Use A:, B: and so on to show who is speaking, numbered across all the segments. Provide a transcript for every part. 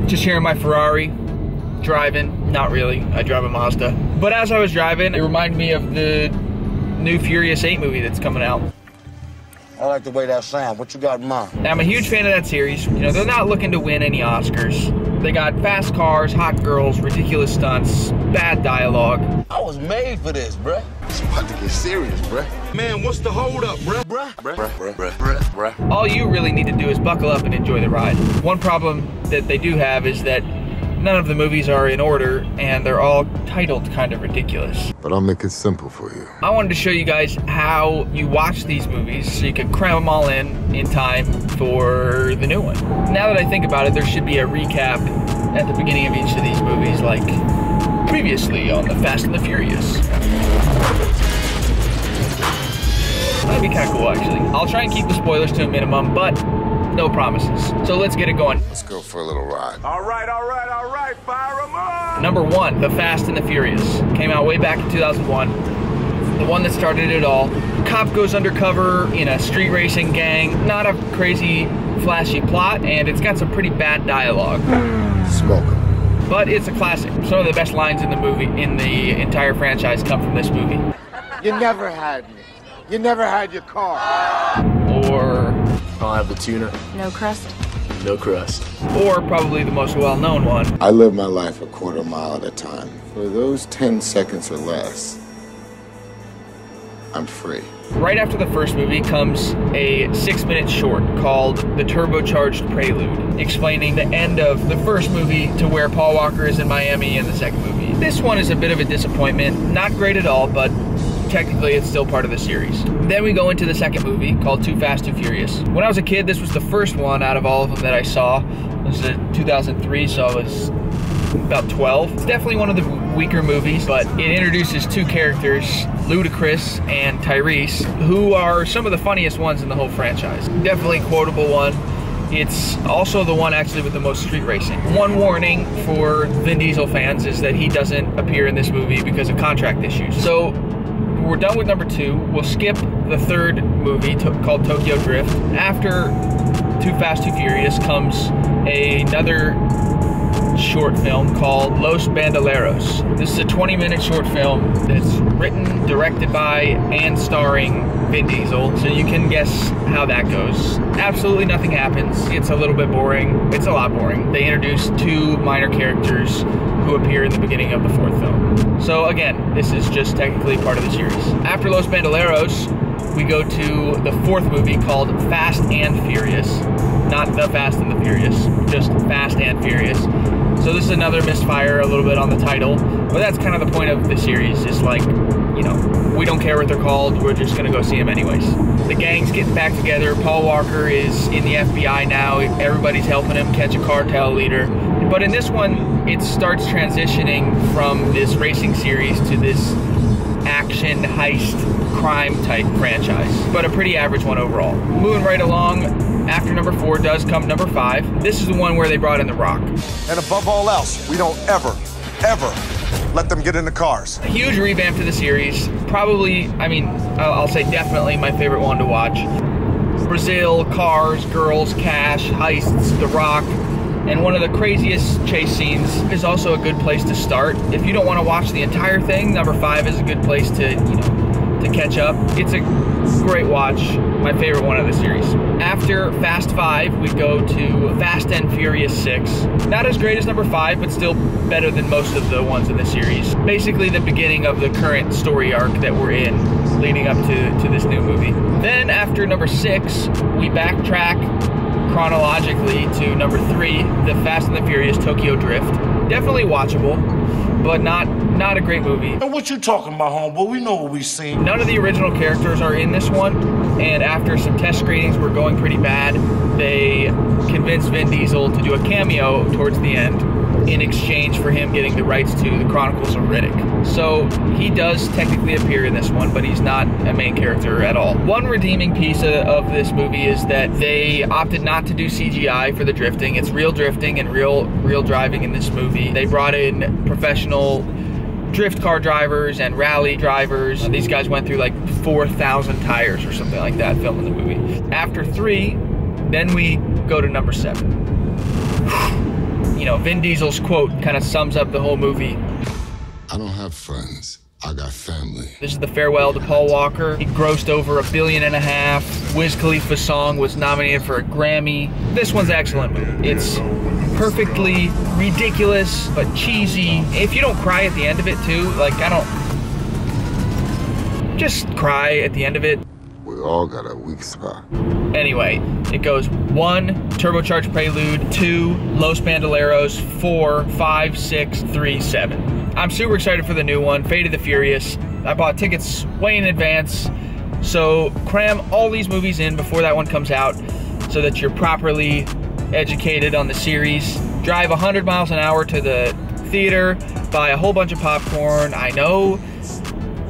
A: Just here in my Ferrari, driving. Not really, I drive a Mazda. But as I was driving, it reminded me of the new Furious 8 movie that's coming out.
B: I like the way that sounds. What you got in mind?
A: Now, I'm a huge fan of that series. You know, they're not looking to win any Oscars. They got fast cars, hot girls, ridiculous stunts, bad dialogue.
B: I was made for this, bruh. It's about to get serious, bruh. Man, what's the hold up, bruh? Bruh.
A: All you really need to do is buckle up and enjoy the ride. One problem that they do have is that none of the movies are in order, and they're all titled kind of ridiculous.
C: But I'll make it simple for you.
A: I wanted to show you guys how you watch these movies so you can cram them all in time for the new one. Now that I think about it, there should be a recap at the beginning of each of these movies, like previously on The Fast and the Furious. That'd be kind of cool, actually. I'll try and keep the spoilers to a minimum, but no promises. So let's get it going.
C: Let's go for a little ride.
B: All right, fire 'em up!
A: Number 1, The Fast and the Furious. Came out way back in 2001. The one that started it all. Cop goes undercover in a street racing gang. Not a crazy, flashy plot, and it's got some pretty bad dialogue.
C: Smoke 'em.
A: But it's a classic. Some of the best lines in the movie, in the entire franchise, come from this movie.
D: You never had me. You never had your car.
A: Or
E: I'll have the tuna.
F: No crust?
E: No crust.
A: Or probably the most well-known one.
C: I live my life a quarter mile at a time. For those 10 seconds or less, I'm free.
A: Right after the first movie comes a 6-minute short called The Turbocharged Prelude, explaining the end of the first movie to where Paul Walker is in Miami in the second movie. This one is a bit of a disappointment. Not great at all, but technically it's still part of the series. Then we go into the second movie called Too Fast, Too Furious. When I was a kid, this was the first one out of all of them that I saw. This is 2003, so I was about 12. It's definitely one of the weaker movies, but it introduces two characters, Ludacris and Tyrese, who are some of the funniest ones in the whole franchise. Definitely quotable one. It's also the one actually with the most street racing. One warning for Vin Diesel fans is that he doesn't appear in this movie because of contract issues. So we're done with number 2. We'll skip the third movie called Tokyo Drift. After Too Fast, Too Furious comes another short film called Los Bandoleros. This is a 20-minute short film that's written, directed by, and starring Vin Diesel, so you can guess how that goes. Absolutely nothing happens. It's a little bit boring. It's a lot boring. They introduce 2 minor characters who appear in the beginning of the 4th film. So again, this is just technically part of the series. After Los Bandoleros, we go to the 4th movie called Fast and Furious. Not The Fast and the Furious, just Fast and Furious. So this is another misfire a little bit on the title, but that's kind of the point of the series. It's like, you know, we don't care what they're called, we're just gonna go see them anyways. The gang's getting back together. Paul Walker is in the FBI now. Everybody's helping him catch a cartel leader. But in this one, it starts transitioning from this racing series to this action, heist, crime type franchise, but a pretty average one overall. Moving right along, after number 4 does come number 5. This is the one where they brought in The Rock.
G: And above all else, we don't ever let them get in the cars.
A: A huge revamp to the series. Probably, I mean, I'll say definitely my favorite one to watch. Brazil, cars, girls, cash, heists, The Rock, and one of the craziest chase scenes is also a good place to start. If you don't want to watch the entire thing, number 5 is a good place to, you know, to catch up. It's a great watch, my favorite one of the series. After Fast 5, we go to Fast and Furious 6. Not as great as number 5, but still better than most of the ones in the series. Basically the beginning of the current story arc that we're in, leading up to this new movie. Then after number 6, we backtrack chronologically to number 3, The Fast and the Furious Tokyo Drift. Definitely watchable, but not a great movie.
B: And what you talking about, homeboy? We know what we seen.
A: None of the original characters are in this one, and after some test screenings were going pretty bad, they convinced Vin Diesel to do a cameo towards the end in exchange for him getting the rights to the Chronicles of Riddick. So he does technically appear in this one, but he's not a main character at all. One redeeming piece of this movie is that they opted not to do CGI for the drifting. It's real drifting and real driving in this movie. They brought in professional drift car drivers and rally drivers. These guys went through like 4,000 tires or something like that filming the movie. After 3, then we go to number 7. You know, Vin Diesel's quote kind of sums up the whole movie.
C: I don't have friends. I got family.
A: This is the farewell to Paul Walker. He grossed over $1.5 billion. Wiz Khalifa's song was nominated for a Grammy. This one's an excellent movie. It's perfectly ridiculous, but cheesy. If you don't cry at the end of it too, like just cry at the end of it.
C: We all got a weak spot.
A: Anyway, it goes 1, Turbocharged Prelude, 2, Los Bandoleros, 4, 5, 6, 3, 7. I'm super excited for the new one, Fate of the Furious. I bought tickets way in advance, so cram all these movies in before that one comes out so that you're properly educated on the series. Drive 100 miles an hour to the theater, buy a whole bunch of popcorn. I know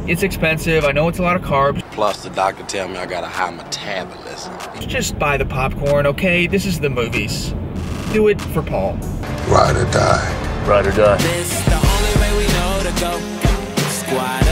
A: it's expensive, I know it's a lot of carbs.
B: Plus, the doctor tell me I got a high metabolism.
A: Just buy the popcorn, okay? This is the movies. Do it for Paul.
C: Ride or die.
E: Ride or die.
F: This the only way we know to go. Squad